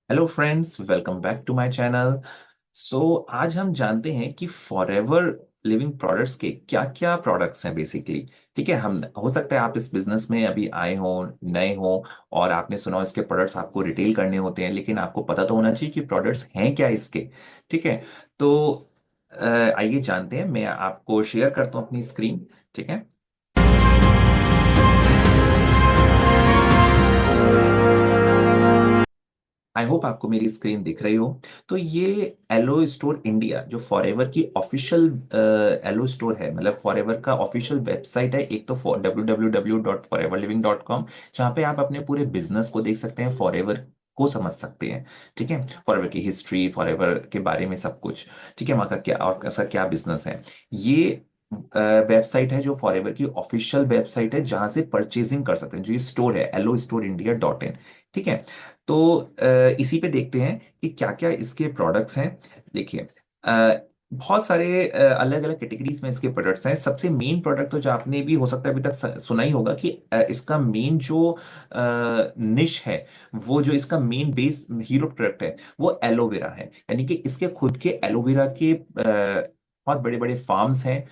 Hello friends, welcome back to my channel. So आज हम जानते हैं कि फॉरएवर लिविंग प्रोडक्ट्स के क्या क्या प्रोडक्ट्स हैं बेसिकली। ठीक है, हम हो सकता है आप इस बिजनेस में अभी आए हो, नए हो, और आपने सुना हो इसके प्रोडक्ट्स आपको रिटेल करने होते हैं, लेकिन आपको पता तो होना चाहिए कि प्रोडक्ट्स हैं क्या इसके। ठीक है, तो आइए जानते हैं। मैं आपको शेयर करता हूँ अपनी स्क्रीन। ठीक है, आई होप आपको मेरी स्क्रीन दिख रही हो। तो ये एलो स्टोर इंडिया जो फॉरएवर की ऑफिशियल एलो स्टोर है, मतलब फॉरएवर का ऑफिशियल वेबसाइट है। एक तो www.foreverliving.com, जहाँ पे आप अपने पूरे बिजनेस को देख सकते हैं, फॉरएवर को समझ सकते हैं। ठीक है, फॉरएवर की हिस्ट्री, फॉरएवर के बारे में सब कुछ। ठीक है, वहाँ का क्या और ऐसा क्या बिजनेस है। ये वेबसाइट है जो फॉरएवर की ऑफिशियल वेबसाइट है, जहां से परचेजिंग कर सकते हैं। जो ये स्टोर है LO Store India.in। ठीक है, तो इसी पे देखते हैं कि क्या क्या इसके प्रोडक्ट्स हैं। देखिए, बहुत सारे अलग अलग कैटेगरीज में इसके प्रोडक्ट्स हैं। सबसे मेन प्रोडक्ट तो जो आपने भी हो सकता है अभी तक सुना ही होगा कि इसका मेन जो निश है, वो जो इसका मेन बेस हीरो प्रोडक्ट है, वो एलोवेरा है। यानी कि इसके खुद के एलोवेरा के बहुत बड़े बड़े फार्म्स हैं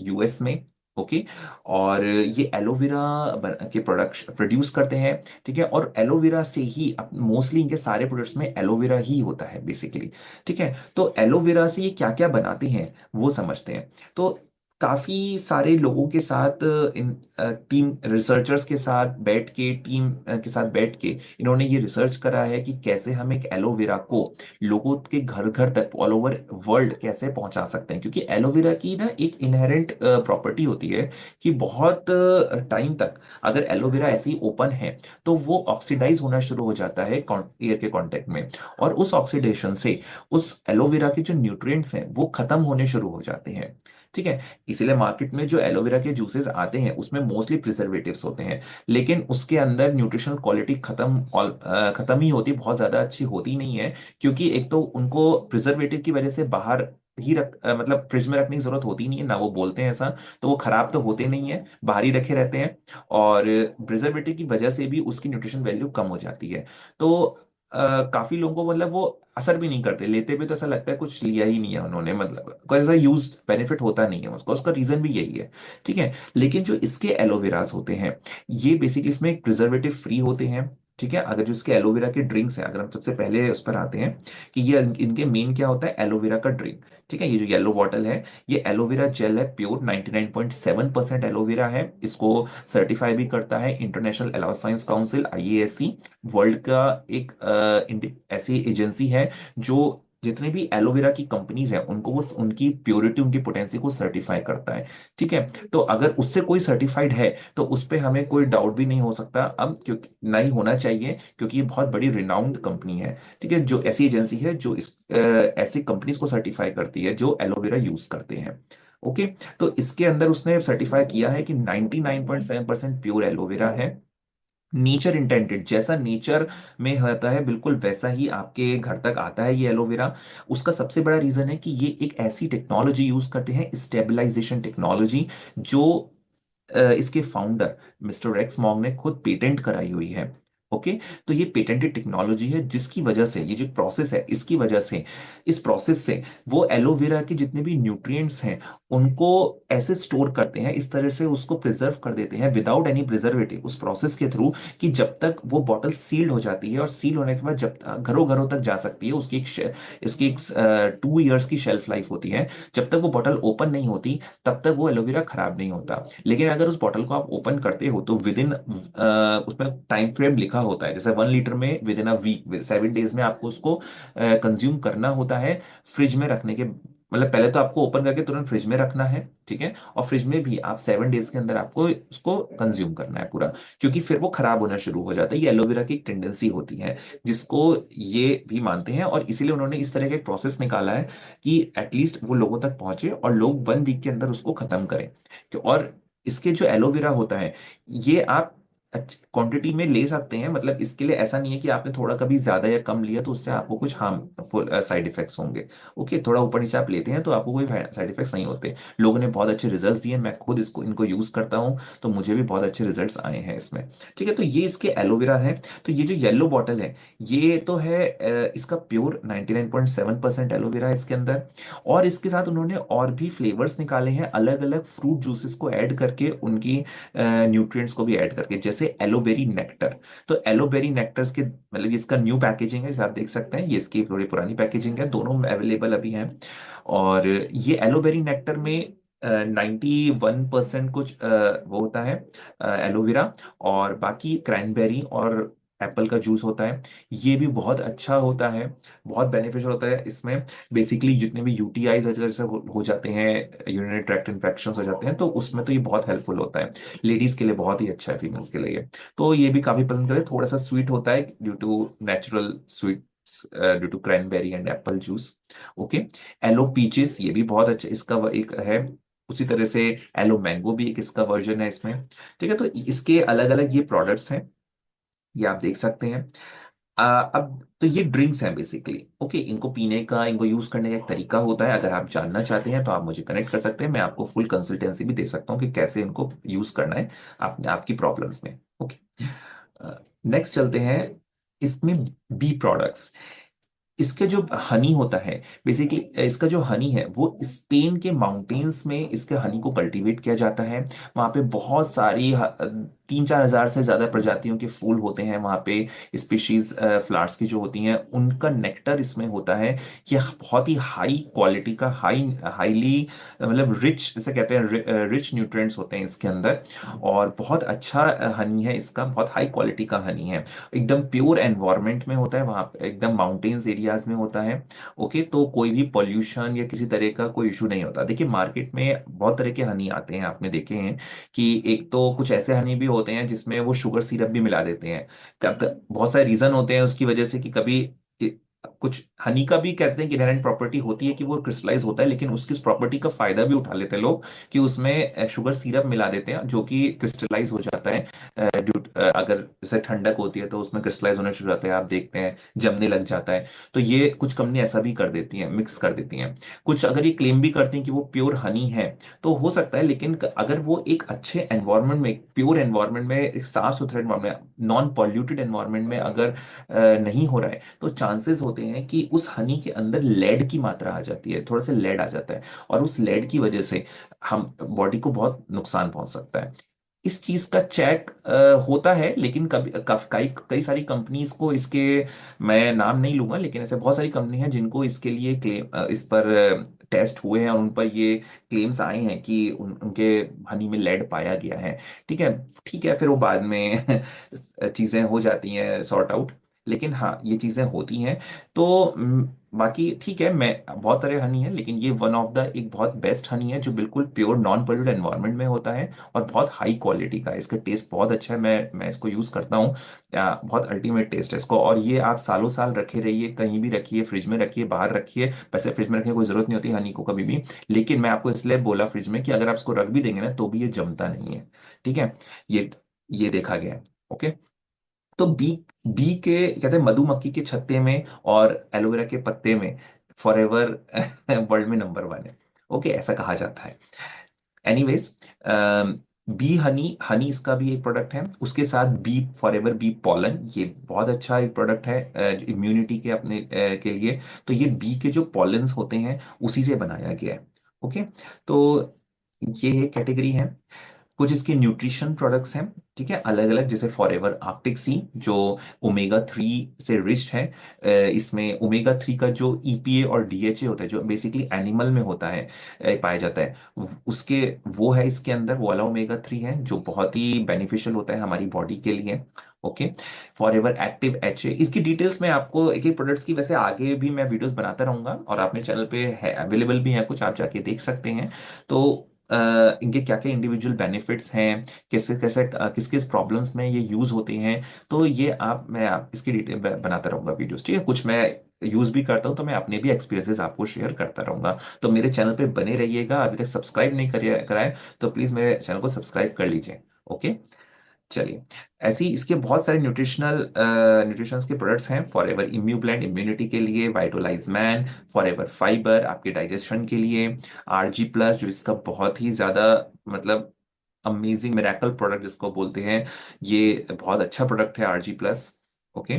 US में। ओके, और ये एलोवेरा के प्रोडक्ट प्रोड्यूस करते हैं। ठीक है, और एलोवेरा से ही मोस्टली इनके सारे प्रोडक्ट्स में एलोवेरा ही होता है बेसिकली। ठीक है, तो एलोवेरा से ये क्या क्या बनाते हैं वो समझते हैं। तो काफी सारे लोगों के साथ, इन टीम रिसर्चर्स के साथ बैठ के, टीम के साथ बैठ के इन्होंने ये रिसर्च करा है कि कैसे हम एक एलोवेरा को लोगों के घर घर तक ऑल ओवर वर्ल्ड कैसे पहुंचा सकते हैं। क्योंकि एलोवेरा की ना एक इनहेरेंट प्रॉपर्टी होती है कि बहुत टाइम तक अगर एलोवेरा ऐसे ही ओपन है तो वो ऑक्सीडाइज होना शुरू हो जाता है एयर के कांटेक्ट में। और उस ऑक्सीडेशन से उस एलोवेरा के जो न्यूट्रिएंट्स हैं वो खत्म होने शुरू हो जाते हैं। ठीक है, इसीलिए मार्केट में जो एलोवेरा के जूसेस आते हैं उसमें मोस्टली प्रिजर्वेटिव्स होते हैं, लेकिन उसके अंदर न्यूट्रिशनल क्वालिटी खत्म ही होती, बहुत ज्यादा अच्छी होती नहीं है। क्योंकि एक तो उनको प्रिजर्वेटिव की वजह से बाहर ही मतलब फ्रिज में रखने की जरूरत होती नहीं है ना, वो बोलते हैं ऐसा। तो वो खराब तो होते नहीं है, बाहर ही रखे रहते हैं। और प्रिजर्वेटिव की वजह से भी उसकी न्यूट्रिशन वैल्यू कम हो जाती है। तो काफी लोगों को मतलब वो असर भी नहीं करते, लेते भी तो ऐसा लगता है कुछ लिया ही नहीं है उन्होंने, मतलब कोई ऐसा यूज बेनिफिट होता नहीं है उसको, उसका रीजन भी यही है। ठीक है, लेकिन जो इसके एलोवेरास होते हैं, ये बेसिकली इसमें एक प्रिजर्वेटिव फ्री होते हैं। ठीक है, अगर जो इसके एलोवेरा के ड्रिंक्स हैं, अगर हम सबसे पहले उस पर आते हैं कि ये इनके मेन क्या होता है, एलोवेरा का ड्रिंक। ठीक है, ये जो येलो बॉटल है, ये एलोवेरा जेल है, प्योर 99.7% एलोवेरा है। इसको सर्टिफाई भी करता है international aloe science council, IASC, world का एक ऐसी एजेंसी है जो जितने भी एलोवेरा की कंपनीज हैं उनको वो उनकी प्योरिटी, उनकी पोटेंसी को सर्टिफाई करता है। ठीक है, तो अगर उससे कोई सर्टिफाइड है तो उस पे हमें कोई डाउट भी नहीं हो सकता अब, क्योंकि नहीं होना चाहिए, क्योंकि ये बहुत बड़ी रिनाउंड कंपनी है। ठीक है, जो ऐसी एजेंसी है जो ऐसी कंपनीज को सर्टिफाई करती है जो एलोवेरा यूज करते हैं। ओके, तो इसके अंदर उसने सर्टिफाई किया है कि 99.7% प्योर एलोवेरा है। नेचर इंटेंडेड, जैसा नेचर में होता है बिल्कुल वैसा ही आपके घर तक आता है ये एलोवेरा। उसका सबसे बड़ा रीजन है कि ये एक ऐसी टेक्नोलॉजी यूज करते हैं, स्टेबलाइजेशन टेक्नोलॉजी, जो इसके फाउंडर मिस्टर रेक्स मॉन्ग ने खुद पेटेंट कराई हुई है। ओके, तो ये पेटेंटेड टेक्नोलॉजी है, जिसकी वजह से ये जो प्रोसेस है, इसकी वजह से, इस प्रोसेस से वो एलोवेरा के जितने भी न्यूट्रिएंट्स हैं उनको ऐसे स्टोर करते हैं, इस तरह से उसको प्रिजर्व कर देते हैं विदाउट एनी प्रिजर्वेटिव उस प्रोसेस के थ्रू, कि जब तक वो बॉटल सील्ड हो जाती है, और सील होने के बाद जब घरों घरों तक जा सकती है, इसकी एक 2 इयर्स की शेल्फ लाइफ होती है। जब तक वो बॉटल ओपन नहीं होती तब तक वो एलोवेरा खराब नहीं होता। लेकिन अगर उस बॉटल को आप ओपन करते हो तो विद इन, उसमें टाइम फ्रेम लिखा होता है, जैसे 1 लीटर में within a week, 7 days में आपको उसको कंज्यूम करना होता है। फ्रिज में रखने के मतलब पहले तो आपको ओपन करके तुरंत फ्रिज में रखना है। ठीक है, और फ्रिज में भी आप 7 डेज के अंदर आपको उसको कंज्यूम करना है पूरा, क्योंकि फिर वो खराब होना शुरू हो जाता है। ये एलोवेरा की एक टेंडेंसी होती है, जिसको ये भी मानते हैं, और इसीलिए उन्होंने इस तरह का एक प्रोसेस निकाला है कि एटलीस्ट वो लोगों तक पहुंचे और लोग 1 वीक के अंदर उसको खत्म करें। और इसके जो एलोवेरा होता है, ये आप क्वांटिटी में ले सकते हैं, मतलब इसके लिए ऐसा नहीं है कि आपने थोड़ा कभी ज्यादा या कम लिया तो उससे आपको कुछ हार्मफुल साइड इफेक्ट्स होंगे। ओके, थोड़ा ऊपर नीचे आप लेते हैं तो आपको कोई साइड इफेक्ट्स नहीं होते। लोगों ने बहुत अच्छे रिजल्ट्स दिए, मैं खुद इसको इनको यूज करता हूँ, तो मुझे भी बहुत अच्छे रिजल्ट्स आए हैं इसमें। ठीक है, तो ये इसके एलोवेरा है। तो ये जो येलो बॉटल है, ये तो है इसका प्योर 99.7% एलोवेरा है इसके अंदर। और इसके साथ उन्होंने और भी फ्लेवर्स निकाले हैं, अलग अलग फ्रूट जूसेस को ऐड करके, उनकी न्यूट्रिएंट्स को भी ऐड करके, जैसे एलोबेरी नेक्टर। तो एलोबेरी नेक्टर्स के मतलब इसका न्यू पैकेजिंग है, जैसे आप देख सकते हैं, ये इसकी थोड़ी पुरानी पैकेजिंग है, दोनों अवेलेबल अभी हैं। और ये एलोबेरी नेक्टर में 91% कुछ वो होता है एलोवेरा, और बाकी क्रैनबेरी और एप्पल का जूस होता है। ये भी बहुत अच्छा होता है, बहुत बेनिफिशियल होता है इसमें। बेसिकली जितने भी यूटीआईज अगर से हो जाते हैं, यूरिनरी ट्रैक्ट इन्फेक्शन हो जाते हैं, तो उसमें तो ये बहुत हेल्पफुल होता है। लेडीज के लिए बहुत ही अच्छा है, फीमेल्स के लिए। तो ये भी काफी पसंद करते हैं, थोड़ा सा स्वीट होता है due to natural sweet, due to cranberry and apple juice. Okay. Aloe peaches, ये भी बहुत अच्छा इसका एक है। उसी तरह से एलो मैंगो भी एक इसका वर्जन है इसमें। ठीक है, तो इसके अलग अलग ये प्रोडक्ट्स हैं, ये आप देख सकते हैं। अब तो ये ड्रिंक्स हैं बेसिकली। ओके, इनको पीने का, इनको यूज करने का एक तरीका होता है, अगर आप जानना चाहते हैं तो आप मुझे कनेक्ट कर सकते हैं, मैं आपको फुल कंसल्टेंसी भी दे सकता हूँ कि कैसे इनको यूज करना है आपकी प्रॉब्लम्स में। ओके, नेक्स्ट चलते हैं। इसमें बी प्रोडक्ट्स, इसके जो हनी होता है, बेसिकली इसका जो हनी है वो स्पेन के माउंटेन्स में इसके हनी को कल्टीवेट किया जाता है। वहाँ पे बहुत सारी 3-4 हजार से ज्यादा प्रजातियों के फूल होते हैं वहाँ पे, स्पीशीज फ्लावर्स की जो होती हैं, उनका नेक्टर इसमें होता है। ये बहुत ही हाई क्वालिटी का, हाईली मतलब रिच, जैसे कहते हैं रिच न्यूट्रिएंट्स होते हैं इसके अंदर। और बहुत अच्छा हनी है इसका, बहुत हाई क्वालिटी का हनी है। एकदम प्योर एनवायरनमेंट में होता है, वहाँ पे एकदम माउंटेन्स एरियाज में होता है। ओके, तो कोई भी पॉल्यूशन या किसी तरह का कोई इशू नहीं होता। देखिए मार्केट में बहुत तरह के हनी आते हैं, आपने देखे हैं कि एक तो कुछ ऐसे हनी भी होते हैं जिसमें वो शुगर सिरप भी मिला देते हैं। बहुत सारे रीजन होते हैं उसकी वजह से, कि कभी कुछ हनी का भी कहते हैं कि इनहेरेंट प्रॉपर्टी होती है कि वो क्रिस्टलाइज होता है, लेकिन उसकी प्रॉपर्टी का फायदा भी उठा लेते हैं लोग, कि उसमें शुगर सिरप मिला देते हैं जो कि क्रिस्टलाइज हो जाता है। अगर जैसे ठंडक होती है तो उसमें क्रिस्टलाइज होने शुरू होता है, आप देखते हैं जमने लग जाता है। तो ये कुछ कंपनी ऐसा भी कर देती हैं, मिक्स कर देती हैं। कुछ अगर ये क्लेम भी करती हैं कि वो प्योर हनी है, तो हो सकता है, लेकिन अगर वो एक अच्छे एनवायरनमेंट में, प्योर एनवायरनमेंट में, एक साफ सुथरे एनवायरनमेंट में, नॉन पॉल्यूटेड एनवायरनमेंट में अगर नहीं हो रहा है, तो चांसेस होते हैं कि उस हनी के अंदर लेड की मात्रा आ जाती है, थोड़ा सा लेड आ जाता है, और उस लेड की वजह से हम बॉडी को बहुत नुकसान पहुंच सकता है। इस चीज का चेक होता है, लेकिन कभी कई कई सारी कंपनीज को इसके, मैं नाम नहीं लूंगा, लेकिन ऐसे बहुत सारी कंपनी हैं जिनको इसके लिए क्लेम, इस पर टेस्ट हुए हैं और उन पर ये क्लेम्स आए हैं कि उनके हनी में लेड पाया गया है। ठीक है, ठीक है, फिर वो बाद में चीजें हो जाती हैं सॉर्ट आउट, लेकिन हाँ ये चीजें होती हैं। तो बाकी ठीक है, मैं बहुत तरह हनी है, लेकिन ये वन ऑफ द एक बहुत बेस्ट हनी है जो बिल्कुल प्योर नॉन पोल्यूटेड एनवायरनमेंट में होता है, और बहुत हाई क्वालिटी का है। इसका टेस्ट बहुत अच्छा है, मैं इसको यूज करता हूँ। बहुत अल्टीमेट टेस्ट है इसको, और ये आप सालों साल रखे रहिए, कहीं भी रखिए, फ्रिज में रखिए, बाहर रखिए। वैसे फ्रिज में रखने की कोई जरूरत नहीं होती हनी को कभी भी, लेकिन मैं आपको इसलिए बोला फ्रिज में कि अगर आप इसको रख भी देंगे ना तो भी ये जमता नहीं है। ठीक है, ये ये देखा गया है। ओके, तो बी, बी के कहते हैं मधुमक्खी के छत्ते में और एलोवेरा के पत्ते में फॉरएवर वर्ल्ड में नंबर वन है। ओके, ऐसा कहा जाता है। एनीवेज, बी हनी, हनी इसका भी एक प्रोडक्ट है, उसके साथ बी फॉरएवर बी पॉलन, ये बहुत अच्छा एक प्रोडक्ट है इम्यूनिटी के अपने के लिए। तो ये बी के जो पॉलन्स होते हैं उसी से बनाया गया है। ओके, तो ये कैटेगरी है। कुछ इसके न्यूट्रिशन प्रोडक्ट्स हैं, ठीक है, अलग अलग, जैसे फॉरएवर आर्कटिक सी, जो ओमेगा 3 से रिच है। इसमें ओमेगा 3 का जो ईपीए और डीएचए होता है, जो बेसिकली एनिमल में होता है, पाया जाता है, उसके वो है इसके अंदर, वो वाला ओमेगा 3 है जो बहुत ही बेनिफिशियल होता है हमारी बॉडी के लिए। ओके, फॉरएवर एक्टिव एचए, इसकी डिटेल्स में आपको एक एक प्रोडक्ट्स की वैसे आगे भी मैं वीडियोस बनाता रहूंगा, और अपने चैनल पे है अवेलेबल भी है, कुछ आप जाके देख सकते हैं। तो इनके क्या क्या इंडिविजुअल बेनिफिट्स हैं, कैसे कैसे किस किस प्रॉब्लम्स में ये यूज होते हैं, तो ये आप इसकी डिटेल बनाता रहूंगा वीडियोस। ठीक है, कुछ मैं यूज भी करता हूँ, तो मैं अपने भी एक्सपीरियंसेस आपको शेयर करता रहूंगा। तो मेरे चैनल पे बने रहिएगा, अभी तक सब्सक्राइब नहीं करिए कराए तो प्लीज मेरे चैनल को सब्सक्राइब कर लीजिए। ओके, चलिए, ऐसे ही इसके बहुत सारे न्यूट्रिशंस के प्रोडक्ट्स हैं। फॉर एवर इम्यूब्लेंट इम्यूनिटी के लिए, वाइटोलाइज मैन, फॉर एवर फाइबर आपके डाइजेशन के लिए, आरजी प्लस जो इसका बहुत ही ज्यादा मतलब अमेजिंग मिरेकल प्रोडक्ट जिसको बोलते हैं, ये बहुत अच्छा प्रोडक्ट है ARGI plus. Okay.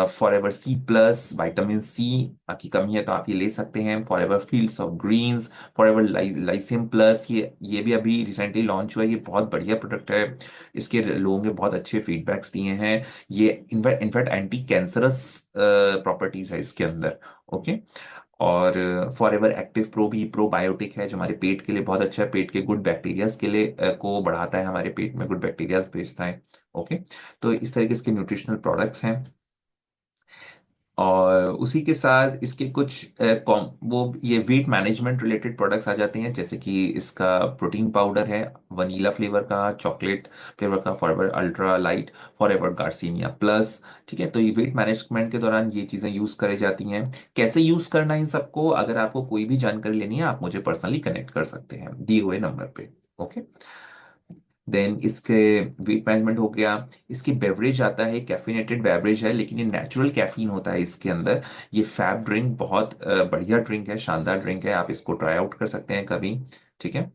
Forever C plus vitamin C की कमी है तो आप ये ले सकते हैं। Forever fields of greens, Forever lycium plus, ये भी अभी रिसेंटली लॉन्च हुआ है, ये बहुत बढ़िया प्रोडक्ट है। इसके लोगों ने बहुत अच्छे फीडबैक्स दिए हैं। ये इनफैक्ट एंटी कैंसरस प्रॉपर्टीज है इसके अंदर। ओके। और फॉर एवर एक्टिव प्रो भी प्रोबायोटिक है जो हमारे पेट के लिए बहुत अच्छा है, पेट के गुड बैक्टीरियाज के लिए को बढ़ाता है, हमारे पेट में गुड बैक्टीरियाज भेजता है। ओके। तो इस तरह के इसके न्यूट्रिशनल प्रोडक्ट्स हैं। और उसी के साथ इसके कुछ वो ये वेट मैनेजमेंट रिलेटेड प्रोडक्ट्स आ जाते हैं, जैसे कि इसका प्रोटीन पाउडर है, वनीला फ्लेवर का, चॉकलेट फ्लेवर का, forever ultra light, forever garcinia plus. ठीक है, तो ये वेट मैनेजमेंट के दौरान ये चीज़ें यूज़ करी जाती हैं। कैसे यूज़ करना है इन सबको, अगर आपको कोई भी जानकारी लेनी है आप मुझे पर्सनली कनेक्ट कर सकते हैं दिए हुए नंबर पे। ओके। देन इसके वेट मैनेजमेंट हो गया। इसकी बेवरेज आता है, कैफिनेटेड बेवरेज है लेकिन ये नेचुरल कैफीन होता है इसके अंदर। ये फैब ड्रिंक बहुत बढ़िया ड्रिंक है, शानदार ड्रिंक है, आप इसको ट्राई आउट कर सकते हैं कभी। ठीक है।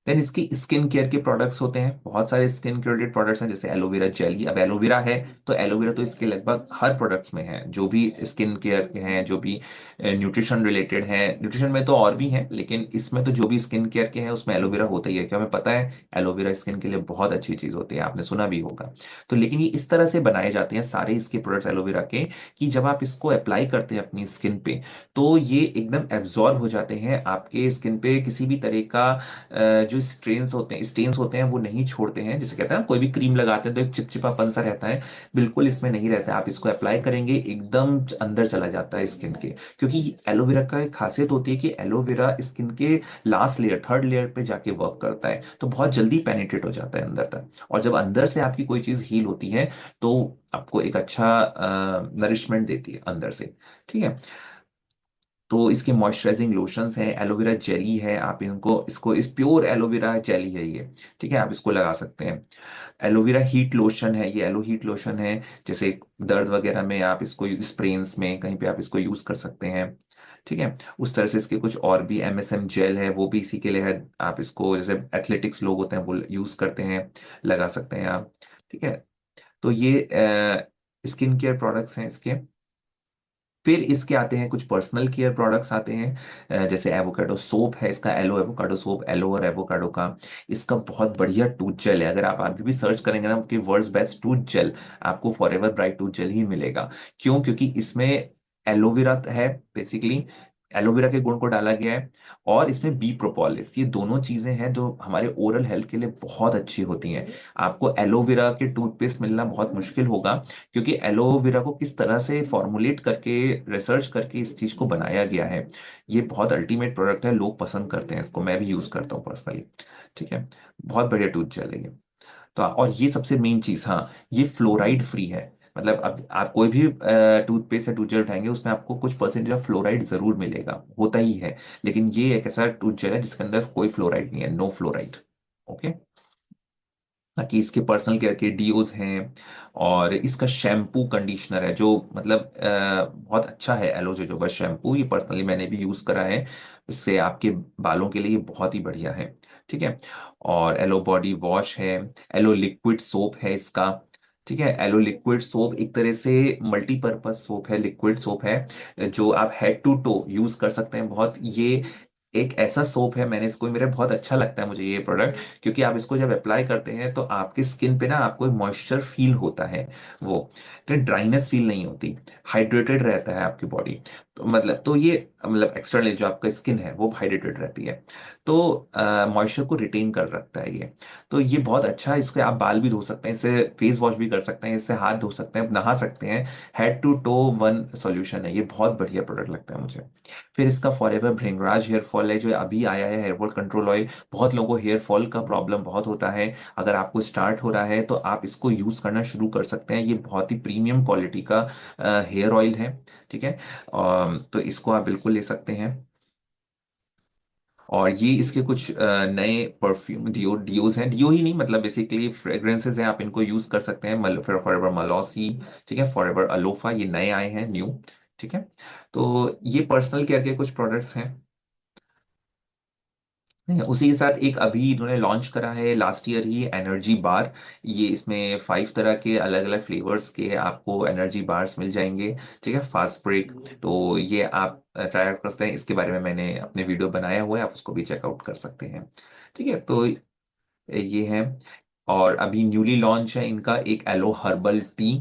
देन इसकी स्किन केयर के प्रोडक्ट्स होते हैं, बहुत सारे स्किन के रिलेटेड प्रोडक्ट्स हैं, जैसे एलोवेरा जेली। अब एलोवेरा है तो एलोवेरा तो इसके लगभग हर प्रोडक्ट्स में है, जो भी स्किन केयर के हैं, जो भी न्यूट्रिशन रिलेटेड है। न्यूट्रिशन में तो और भी हैं लेकिन इसमें तो जो भी स्किन केयर के हैं उसमें एलोवेरा होता ही है, क्या हमें पता है एलोवेरा स्किन के लिए बहुत अच्छी चीज होती है, आपने सुना भी होगा। तो लेकिन ये इस तरह से बनाए जाते हैं सारे इसके प्रोडक्ट्स एलोवेरा के, कि जब आप इसको अप्लाई करते हैं अपनी स्किन पे तो ये एकदम एब्जॉर्ब हो जाते हैं आपके स्किन पे, किसी भी तरह का जो स्टेन्स होते हैं वो नहीं छोड़ते हैं। जैसे कहते हैं ना, कोई भी क्रीम लगाते हैं तो एक चिपचिपापन सा रहता है, बिल्कुल इसमें नहीं रहता है। आप इसको अप्लाई करेंगे एकदम अंदर चला जाता है स्किन के, क्योंकि एलोवेरा का एक खासियत होती है कि एलोवेरा स्किन के लास्ट लेयर, थर्ड लेयर पे जाके वर्क करता है, तो बहुत जल्दी पेनिट्रेट हो जाता है अंदर तक। और जब अंदर से आपकी कोई चीज हील होती है तो आपको एक अच्छा नरिशमेंट देती है अंदर से। ठीक है। तो इसके मॉइस्चराइजिंग लोशंस हैं, एलोवेरा जेली है, आप इनको इसको इस प्योर एलोवेरा जेली है ये। ठीक है, आप इसको लगा सकते हैं। एलोवेरा हीट लोशन है, ये एलो हीट लोशन है, जैसे दर्द वगैरह में आप इसको स्प्रेन्स में कहीं पे आप इसको यूज कर सकते हैं। ठीक है। उस तरह से इसके कुछ और भी एमएसएम जेल है, वो भी इसी के लिए है। आप इसको जैसे एथलेटिक्स लोग होते हैं वो यूज करते हैं, लगा सकते हैं आप। ठीक है। तो ये स्किन केयर प्रोडक्ट्स हैं इसके। फिर इसके आते हैं कुछ पर्सनल केयर प्रोडक्ट्स आते हैं, जैसे एवोकाडो सोप है, इसका एलो एवोकाडो सोप, एलो और एवोकाडो का। इसका बहुत बढ़िया टूथ जेल है, अगर आप अभी भी सर्च करेंगे ना कि वर्ल्ड्स बेस्ट टूथ जेल, आपको फॉरएवर ब्राइट टूथ जेल ही मिलेगा। क्यों? क्योंकि इसमें एलोवेरा है बेसिकली, एलोवेरा के गुण को डाला गया है, और इसमें बी प्रोपोलिस, ये दोनों चीजें हैं जो हमारे ओरल हेल्थ के लिए बहुत अच्छी होती हैं। आपको एलोवेरा के टूथपेस्ट मिलना बहुत मुश्किल होगा, क्योंकि एलोवेरा को किस तरह से फॉर्मुलेट करके, रिसर्च करके इस चीज को बनाया गया है। ये बहुत अल्टीमेट प्रोडक्ट है, लोग पसंद करते हैं इसको, मैं भी यूज करता हूँ पर्सनली। ठीक है। बहुत बढ़िया टूथ जेल है ये। तो और ये सबसे मेन चीज, हाँ, ये फ्लोराइड फ्री है। मतलब अब आप कोई भी टूथपेस्ट या टूथ जेल उठाएंगे उसमें आपको कुछ परसेंटेज ऑफ फ्लोराइड जरूर मिलेगा, होता ही है, लेकिन ये एक ऐसा टूथ जेल है जिसके अंदर कोई फ्लोराइड नहीं है, नो फ्लोराइड। ओके। बाकी इसके पर्सनल केयर के डीओज हैं, और इसका शैम्पू कंडीशनर है जो मतलब बहुत अच्छा है, एलो जोजोबा शैम्पू, ये पर्सनली मैंने भी यूज करा है। इससे आपके बालों के लिए ये बहुत ही बढ़िया है। ठीक है। और एलो बॉडी वॉश है, एलो लिक्विड सोप है इसका। ठीक है। एलो लिक्विड सोप एक तरह से मल्टीपर्पज सोप है, लिक्विड सोप है जो आप हेड टू टो यूज कर सकते हैं। बहुत ये एक ऐसा सोप है, मैंने इसको, मेरे बहुत अच्छा लगता है मुझे ये प्रोडक्ट, क्योंकि आप इसको जब अप्लाई करते हैं तो आपकी स्किन पे ना आपको मॉइस्चर फील होता है, वो तो ड्राइनेस फील नहीं होती, हाइड्रेटेड रहता है आपकी बॉडी। तो मतलब तो ये मतलब एक्सटर्नली जो आपका स्किन है वो हाइड्रेटेड रहती है, तो मॉइस्चर को रिटेन कर रखता है ये। तो ये बहुत अच्छा है, इसके आप बाल भी धो सकते हैं, इससे फेस वॉश भी कर सकते हैं, इससे हाथ धो सकते हैं, नहा सकते हैं। Head to toe one solution है, ये बहुत बढ़िया प्रोडक्ट लगता है मुझे। फिर इसका फॉरएवर भृंगराज हेयर फॉल है जो अभी आया है, हेयर फॉल कंट्रोल ऑयल। बहुत लोगों को हेयर फॉल का प्रॉब्लम बहुत होता है, अगर आपको स्टार्ट हो रहा है तो आप इसको यूज करना शुरू कर सकते हैं, ये बहुत ही प्रीमियम क्वालिटी का हेयर ऑयल है। ठीक है। तो इसको आप बिल्कुल ले सकते हैं। और ये इसके कुछ नए परफ्यूम डियोज हैं, डियो ही नहीं मतलब बेसिकली फ्रेग्रेंसेस हैं, आप इनको यूज कर सकते हैं। फॉरएवर मलॉसी, ठीक है, फॉरएवर अलोफा, ये नए आए हैं न्यू। ठीक है, तो ये पर्सनल केयर के कुछ प्रोडक्ट्स हैं। नहीं, उसी के साथ एक अभी इन्होंने लॉन्च करा है लास्ट ईयर ही, एनर्जी बार। ये इसमें 5 तरह के अलग अलग फ्लेवर्स के आपको एनर्जी बार्स मिल जाएंगे। ठीक है, फास्ट ब्रेक। तो ये आप ट्राई आउट कर सकते हैं, इसके बारे में मैंने अपने वीडियो बनाया हुआ है, आप उसको भी चेकआउट कर सकते हैं। ठीक है, तो ये है। और अभी न्यूली लॉन्च है इनका एक एलो हर्बल टी।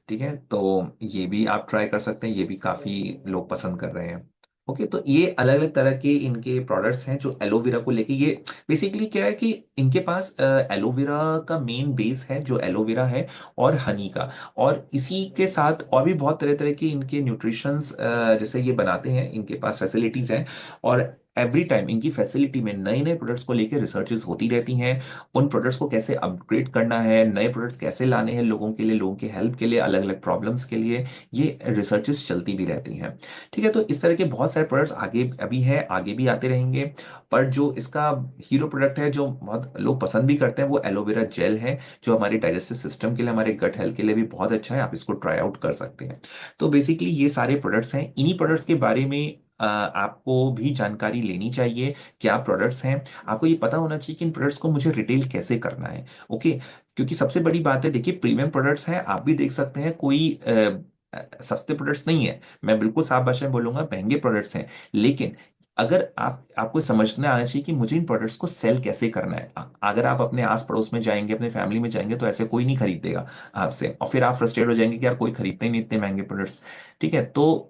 ठीक है, तो ये भी आप ट्राई कर सकते हैं, ये भी काफी लोग पसंद कर रहे हैं। ओके, तो ये अलग अलग तरह के इनके प्रोडक्ट्स हैं जो एलोवेरा को लेके। ये बेसिकली क्या है कि इनके पास एलोवेरा का मेन बेस है जो एलोवेरा है, और हनी का। और इसी के साथ और भी बहुत तरह तरह के इनके न्यूट्रिशंस जैसे ये बनाते हैं, इनके पास फैसिलिटीज हैं। और एवरी टाइम इनकी फैसिलिटी में नए नए प्रोडक्ट्स को लेकर रिसर्चेस होती रहती हैं। उन प्रोडक्ट्स को कैसे अपग्रेड करना है, नए प्रोडक्ट्स कैसे लाने हैं लोगों के लिए, लोगों की हेल्प के लिए, अलग अलग प्रॉब्लम्स के लिए, ये रिसर्चेस चलती भी रहती हैं। ठीक है, तो इस तरह के बहुत सारे प्रोडक्ट्स आगे अभी है, आगे भी आते रहेंगे। पर जो इसका हीरो प्रोडक्ट है जो बहुत लोग पसंद भी करते हैं, वो एलोवेरा जेल है, जो हमारे डाइजेस्टिव सिस्टम के लिए, हमारे गट हेल्थ के लिए भी बहुत अच्छा है, आप इसको ट्राई आउट कर सकते हैं। तो बेसिकली ये सारे प्रोडक्ट्स हैं, इन्हीं प्रोडक्ट्स के बारे में आपको भी जानकारी लेनी चाहिए। क्या प्रोडक्ट्स हैं, आपको ये पता होना चाहिए कि इन प्रोडक्ट्स को मुझे रिटेल कैसे करना है। ओके, क्योंकि सबसे बड़ी बात है, देखिए प्रीमियम प्रोडक्ट्स हैं, आप भी देख सकते हैं, कोई सस्ते प्रोडक्ट्स नहीं है। मैं बिल्कुल साफ भाषा में बोलूंगा, महंगे प्रोडक्ट्स हैं। लेकिन अगर आपको समझना आना चाहिए कि मुझे इन प्रोडक्ट्स को सेल कैसे करना है। अगर आप अपने आस पड़ोस में जाएंगे, अपने फैमिली में जाएंगे, तो ऐसे कोई नहीं खरीदेगा आपसे, और फिर आप फ्रस्ट्रेट हो जाएंगे कि यार कोई खरीदते ही नहीं इतने महंगे प्रोडक्ट्स। ठीक है, तो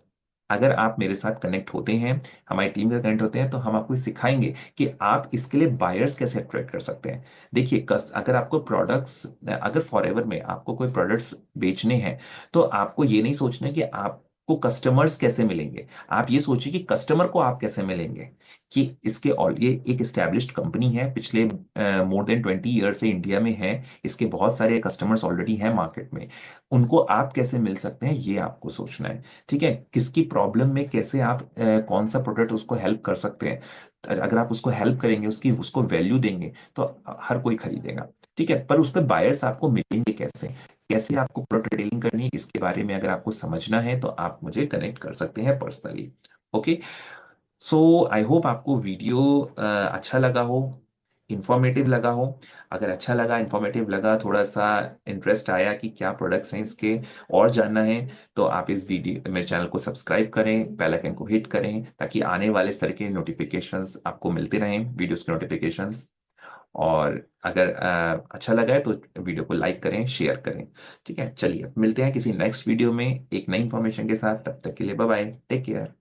अगर आप मेरे साथ कनेक्ट होते हैं, हमारी टीम से कनेक्ट होते हैं, तो हम आपको सिखाएंगे कि आप इसके लिए बायर्स कैसे अट्रैक्ट कर सकते हैं। देखिए अगर आपको प्रोडक्ट्स, अगर फॉरएवर में आपको कोई प्रोडक्ट्स बेचने हैं, तो आपको ये नहीं सोचना है कि आपको कस्टमर्स कैसे मिलेंगे। आप ये सोचिए कि कस्टमर को आप कैसे मिलेंगे। कि इसके ऑल ये एक एस्टेब्लिश्ड कंपनी है, पिछले मोर देन 20 ईयर से इंडिया में है। इसके बहुत सारे कस्टमर्स ऑलरेडी हैं मार्केट में। उनको आप कैसे मिल सकते हैं, ये आपको सोचना है। ठीक है, किसकी प्रॉब्लम में कैसे आप कौन सा प्रोडक्ट उसको हेल्प कर सकते हैं। अगर आप उसको हेल्प करेंगे, उसकी उसको वैल्यू देंगे, तो हर कोई खरीदेगा। ठीक है, पर उस पर बायर्स आपको मिलेंगे कैसे, कैसे आपको प्रोडक्ट डिटेलिंग करनी है, इसके बारे में अगर आपको समझना है तो आप मुझे कनेक्ट कर सकते हैं personally. Okay, so I hope आपको वीडियो अच्छा लगा हो, इंफॉर्मेटिव लगा हो। अगर अच्छा लगा, इंफॉर्मेटिव लगा, थोड़ा सा इंटरेस्ट आया कि क्या प्रोडक्ट्स हैं इसके, और जानना है, तो आप इस वीडियो मेरे चैनल को सब्सक्राइब करें, बेल आइकन को हिट करें, ताकि आने वाले इस तरह के नोटिफिकेशंस आपको मिलते रहें, वीडियोस के नोटिफिकेशंस। और अगर अच्छा लगा है तो वीडियो को लाइक करें, शेयर करें। ठीक है, चलिए मिलते हैं किसी नेक्स्ट वीडियो में एक नई इंफॉर्मेशन के साथ। तब तक के लिए बाय बाय, टेक केयर।